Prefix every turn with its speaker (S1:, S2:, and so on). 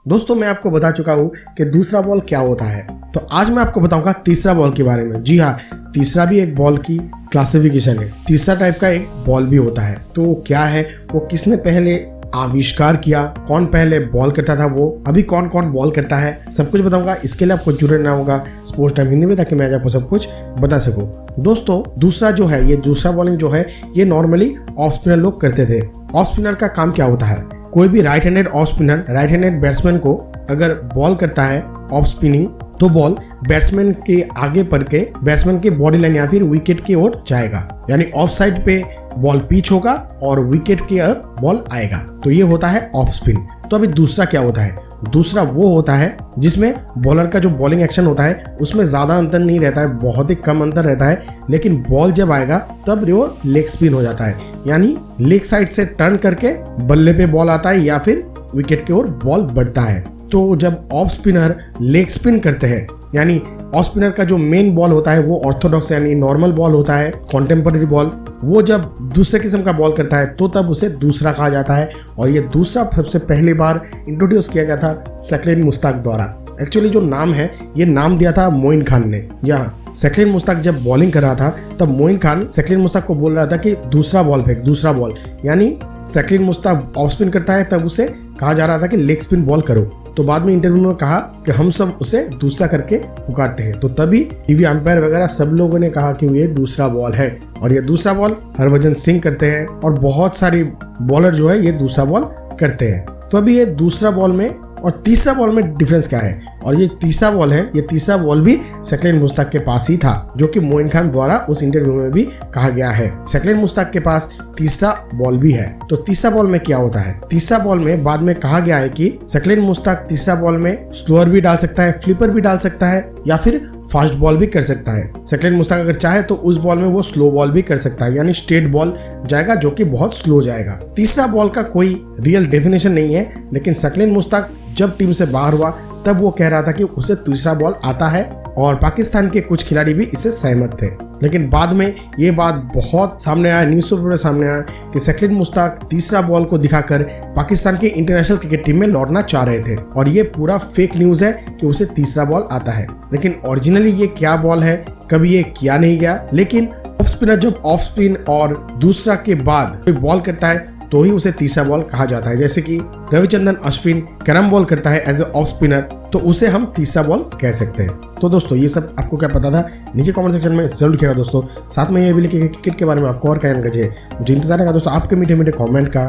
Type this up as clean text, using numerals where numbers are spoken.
S1: दोस्तों मैं आपको बता चुका हूँ कि दूसरा बॉल क्या होता है, तो आज मैं आपको बताऊंगा तीसरा बॉल के बारे में। जी हाँ, तीसरा भी एक बॉल की क्लासिफिकेशन है। तीसरा टाइप का एक बॉल भी होता है। तो वो क्या है, वो किसने पहले आविष्कार किया, कौन पहले बॉल करता था, वो अभी कौन कौन बॉल करता है, सब कुछ बताऊंगा। इसके लिए आपको जुड़े रहना होगा स्पोर्ट्स टाइम हिंदी में, ताकि मैं आपको सब कुछ बता सकूं। दोस्तों दूसरा जो है, ये दूसरा बॉलिंग जो है, ये नॉर्मली ऑफ स्पिनर लोग करते थे। ऑफ स्पिनर का काम क्या होता है, कोई भी right handed off spinner right handed batsman को अगर बॉल करता है ऑफ स्पिनिंग, तो बॉल बैट्समैन के आगे पड़ के बैट्समैन के बॉडी लाइन या फिर विकेट की ओर जाएगा, यानी ऑफ साइड पे बॉल पिच होगा और विकेट की ओर बॉल आएगा। तो ये होता है ऑफ स्पिन। तो अभी दूसरा क्या होता है, दूसरा वो होता है जिसमें बॉलर का जो बॉलिंग एक्शन होता है उसमें ज्यादा अंतर नहीं रहता है, बहुत ही कम अंतर रहता है, लेकिन बॉल जब आएगा तब वो लेग स्पिन हो जाता है, यानी लेग साइड से टर्न करके बल्ले पे बॉल आता है या फिर विकेट की ओर बॉल बढ़ता है। तो जब ऑफ स्पिनर लेग स्पिन करते हैं, यानी ऑफ स्पिनर का जो मेन बॉल होता है वो ऑर्थोडॉक्स यानी नॉर्मल बॉल होता है, कॉन्टेम्पररी बॉल, वो जब दूसरे किस्म का बॉल करता है तो तब उसे दूसरा कहा जाता है। और ये दूसरा सबसे पहली बार इंट्रोड्यूस किया गया था शकील मुश्ताक द्वारा। एक्चुअली जो नाम है, ये नाम दिया था मोइन खान ने। यहाँ शकील मुश्ताक जब बॉलिंग कर रहा था तब मोइन खान शकील मुश्ताक को बोल रहा था कि दूसरा बॉल फेंक, दूसरा बॉल, यानी शकील मुश्ताक ऑफ स्पिन करता है तब उसे कहा जा रहा था कि लेग स्पिन बॉल करो। तो बाद में इंटरव्यू में कहा कि हम सब उसे दूसरा करके पुकारते हैं, तो तभी टीवी अंपायर वगैरह सब लोगों ने कहा कि ये दूसरा बॉल है। और ये दूसरा बॉल हरभजन सिंह करते हैं और बहुत सारी बॉलर जो है ये दूसरा बॉल करते हैं। तो अभी ये दूसरा बॉल में और तीसरा बॉल में डिफरेंस क्या है, और ये तीसरा बॉल है, ये तीसरा बॉल भी शकील मुश्ताक के पास ही था, जो कि मोइन खान द्वारा उस इंटरव्यू में भी कहा गया है। शकील मुश्ताक के पास तीसरा बॉल भी है। तो तीसरा बॉल में क्या होता है, तीसरा बॉल में बाद में कहा गया है कि शकील मुश्ताक तीसरा बॉल में स्लोअर भी डाल सकता है, फ्लिपर भी डाल सकता है या फिर फास्ट बॉल भी कर सकता है। शकील मुश्ताक अगर चाहे तो उस बॉल में वो स्लो बॉल भी कर सकता है, यानी स्ट्रेट बॉल जाएगा जो कि बहुत स्लो जाएगा। तीसरा बॉल का कोई रियल डेफिनेशन नहीं है, लेकिन शकील मुश्ताक जब टीम से बाहर हुआ तब वो कह रहा था कि उसे तीसरा बॉल आता है और पाकिस्तान के कुछ खिलाड़ी भी इससे सहमत थे। लेकिन बाद में ये बात बहुत सामने आया, न्यूज़पेपर में सामने आया कि शकील मुश्ताक तीसरा बॉल को दिखाकर पाकिस्तान के इंटरनेशनल क्रिकेट टीम में लौटना चाह रहे थे, और ये पूरा फेक न्यूज़ है कि उसे तीसरा बॉल आता है। लेकिन ओरिजिनली ये क्या बॉल है कभी ये किया नहीं गया, लेकिन ऑफ स्पिनर जब ऑफ स्पिन और दूसरा के बाद कोई बॉल करता है तो ही उसे तीसरा बॉल कहा जाता है। जैसे कि रविचंद्रन अश्विन कैरम बॉल करता है एज ए ऑफ स्पिनर, तो उसे हम तीसरा बॉल कह सकते हैं। तो दोस्तों ये सब आपको क्या पता था, नीचे कमेंट सेक्शन में जरूर लिखिएगा दोस्तों। साथ में ये भी लिखिएगा क्रिकेट के बारे में आपको और क्या जानना चाहिए। मुझे इंतजार है दोस्तों आपके मीठे मीठे कमेंट का।